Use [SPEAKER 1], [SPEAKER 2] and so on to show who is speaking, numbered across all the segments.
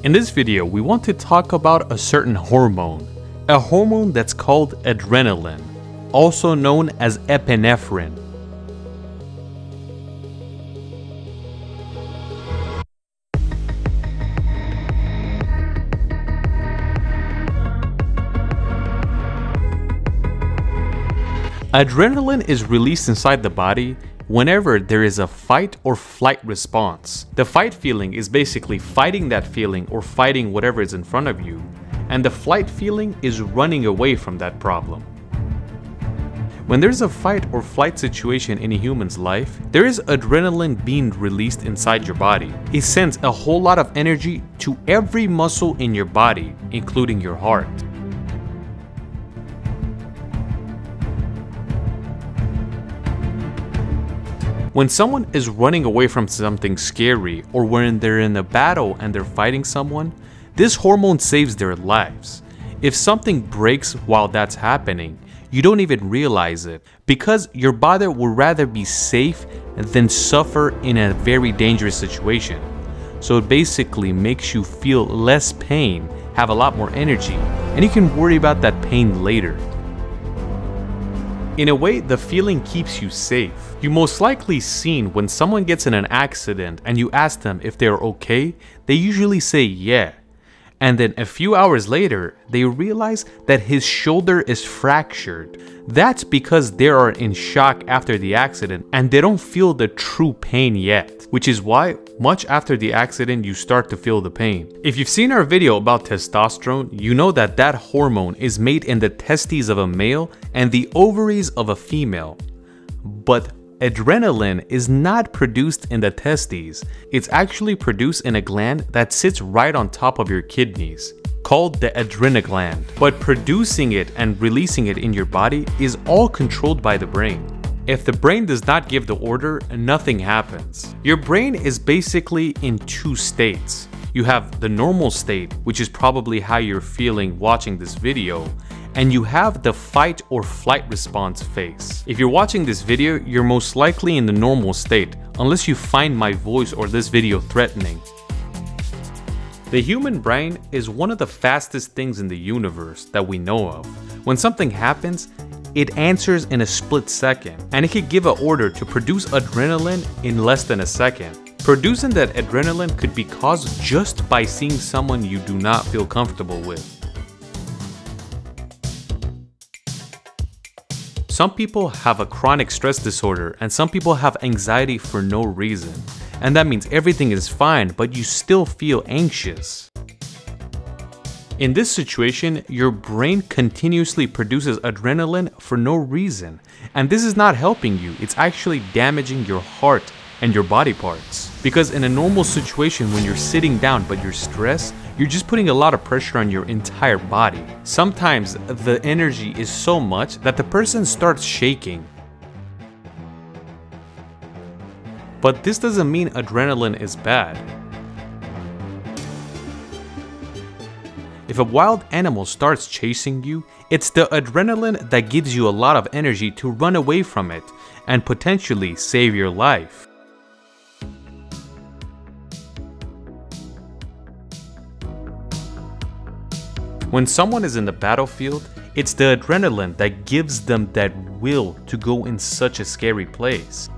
[SPEAKER 1] In this video, we want to talk about a certain hormone, a hormone that's called adrenaline, also known as epinephrine. Adrenaline is released inside the body whenever there is a fight or flight response. The fight feeling is basically fighting that feeling or fighting whatever is in front of you, and the flight feeling is running away from that problem. When there's a fight or flight situation in a human's life, there is adrenaline being released inside your body. It sends a whole lot of energy to every muscle in your body, including your heart. When someone is running away from something scary, or when they're in a battle and they're fighting someone, this hormone saves their lives. If something breaks while that's happening, you don't even realize it, because your body would rather be safe than suffer in a very dangerous situation. So it basically makes you feel less pain, have a lot more energy, and you can worry about that pain later. In a way, the feeling keeps you safe. You most likely seen when someone gets in an accident and you ask them if they're okay, they usually say yeah. And then a few hours later, they realize that his shoulder is fractured. That's because they are in shock after the accident and they don't feel the true pain yet, which is why much after the accident you start to feel the pain. If you've seen our video about testosterone, you know that that hormone is made in the testes of a male and the ovaries of a female. But adrenaline is not produced in the testes. It's actually produced in a gland that sits right on top of your kidneys, called the adrenal gland. But producing it and releasing it in your body is all controlled by the brain. If the brain does not give the order, nothing happens. Your brain is basically in two states. You have the normal state, which is probably how you're feeling watching this video, and you have the fight or flight response phase. If you're watching this video, you're most likely in the normal state, unless you find my voice or this video threatening. The human brain is one of the fastest things in the universe that we know of. When something happens, it answers in a split second, and it could give an order to produce adrenaline in less than a second. Producing that adrenaline could be caused just by seeing someone you do not feel comfortable with. Some people have a chronic stress disorder, and some people have anxiety for no reason. And that means everything is fine, but you still feel anxious. In this situation, your brain continuously produces adrenaline for no reason. And this is not helping you, it's actually damaging your heart and your body parts. Because in a normal situation, when you're sitting down but you're stressed, you're just putting a lot of pressure on your entire body. Sometimes the energy is so much that the person starts shaking. But this doesn't mean adrenaline is bad. If a wild animal starts chasing you, it's the adrenaline that gives you a lot of energy to run away from it and potentially save your life. When someone is in the battlefield, it's the adrenaline that gives them that will to go in such a scary place.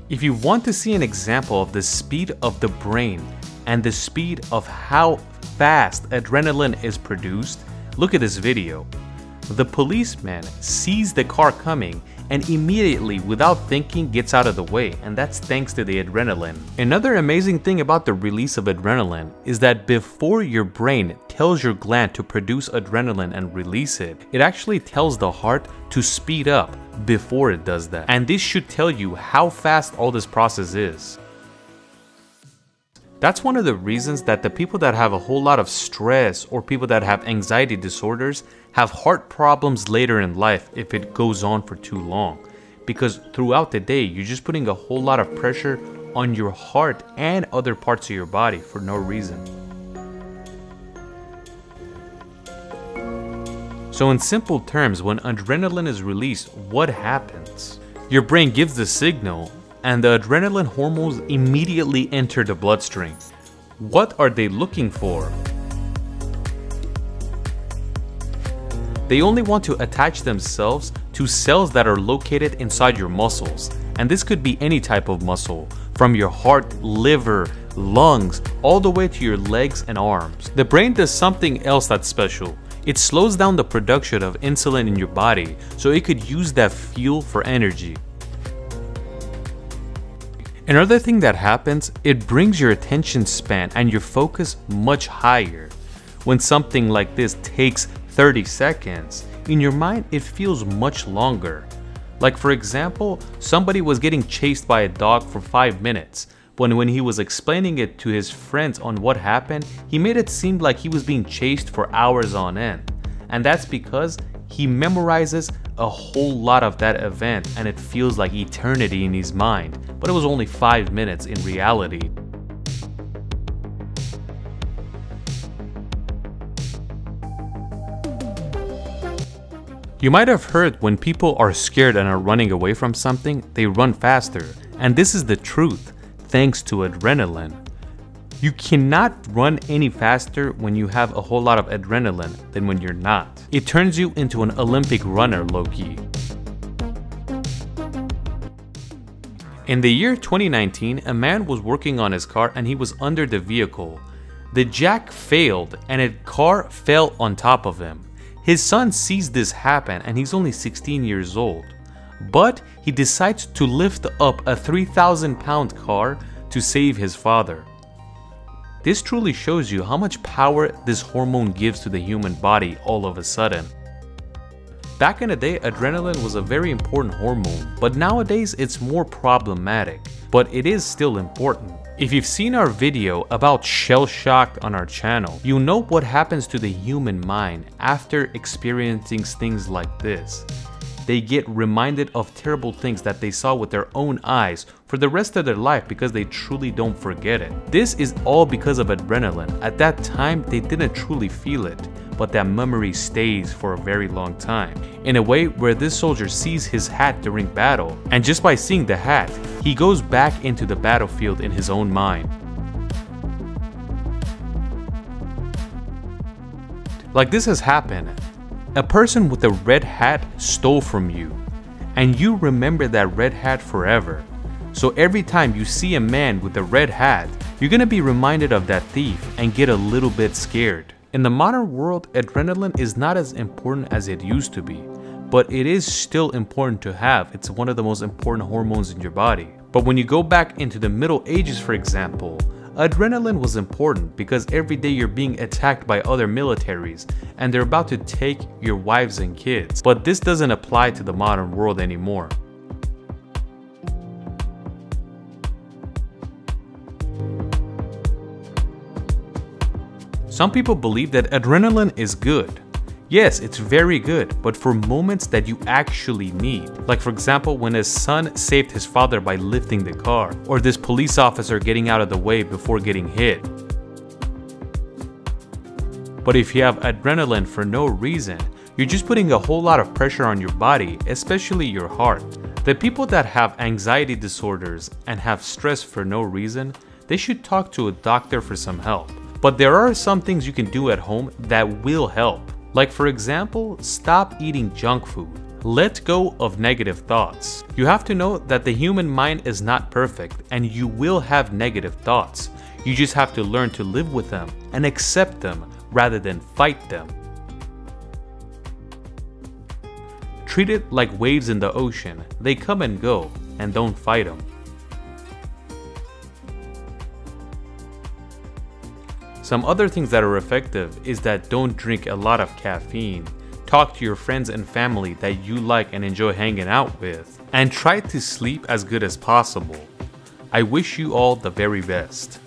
[SPEAKER 1] If you want to see an example of the speed of the brain and the speed of how fast adrenaline is produced, look at this video. The policeman sees the car coming and immediately, without thinking, gets out of the way, and that's thanks to the adrenaline. Another amazing thing about the release of adrenaline is that before your brain tells your gland to produce adrenaline and release it, it actually tells the heart to speed up before it does that. And this should tell you how fast all this process is. That's one of the reasons that the people that have a whole lot of stress or people that have anxiety disorders have heart problems later in life if it goes on for too long. Because throughout the day, you're just putting a whole lot of pressure on your heart and other parts of your body for no reason. So in simple terms, when adrenaline is released, what happens? Your brain gives the signal and the adrenaline hormones immediately enter the bloodstream. What are they looking for? They only want to attach themselves to cells that are located inside your muscles, and this could be any type of muscle, from your heart, liver, lungs, all the way to your legs and arms. The brain does something else that's special. It slows down the production of insulin in your body so it could use that fuel for energy. Another thing that happens, it brings your attention span and your focus much higher. When something like this takes 30 seconds, in your mind it feels much longer. Like for example, somebody was getting chased by a dog for 5 minutes, but when he was explaining it to his friends on what happened, he made it seem like he was being chased for hours on end. And that's because he memorizes a whole lot of that event and it feels like eternity in his mind, but it was only 5 minutes in reality. You might have heard when people are scared and are running away from something, they run faster. And this is the truth, thanks to adrenaline. You cannot run any faster when you have a whole lot of adrenaline than when you're not. It turns you into an Olympic runner, Loki. In the year 2019, a man was working on his car and he was under the vehicle. The jack failed and a car fell on top of him. His son sees this happen and he's only 16 years old. But he decides to lift up a 3,000-pound car to save his father. This truly shows you how much power this hormone gives to the human body all of a sudden. Back in the day, adrenaline was a very important hormone, but nowadays it's more problematic, but it is still important. If you've seen our video about shell shock on our channel, you know what happens to the human mind after experiencing things like this. They get reminded of terrible things that they saw with their own eyes for the rest of their life because they truly don't forget it. This is all because of adrenaline. At that time, they didn't truly feel it, but that memory stays for a very long time. In a way where this soldier sees his hat during battle, and just by seeing the hat, he goes back into the battlefield in his own mind. Like this has happened. A person with a red hat stole from you, and you remember that red hat forever. So every time you see a man with a red hat, you're gonna be reminded of that thief and get a little bit scared. In the modern world, adrenaline is not as important as it used to be, but it is still important to have. It's one of the most important hormones in your body. But when you go back into the Middle Ages, for example, adrenaline was important because every day you're being attacked by other militaries and they're about to take your wives and kids. But this doesn't apply to the modern world anymore. Some people believe that adrenaline is good. Yes, it's very good, but for moments that you actually need. Like for example, when his son saved his father by lifting the car, or this police officer getting out of the way before getting hit. But if you have adrenaline for no reason, you're just putting a whole lot of pressure on your body, especially your heart. The people that have anxiety disorders and have stress for no reason, they should talk to a doctor for some help. But there are some things you can do at home that will help. Like for example, stop eating junk food. Let go of negative thoughts. You have to know that the human mind is not perfect and you will have negative thoughts. You just have to learn to live with them and accept them rather than fight them. Treat it like waves in the ocean. They come and go, and don't fight them. Some other things that are effective is that don't drink a lot of caffeine. Talk to your friends and family that you like and enjoy hanging out with. And try to sleep as good as possible. I wish you all the very best.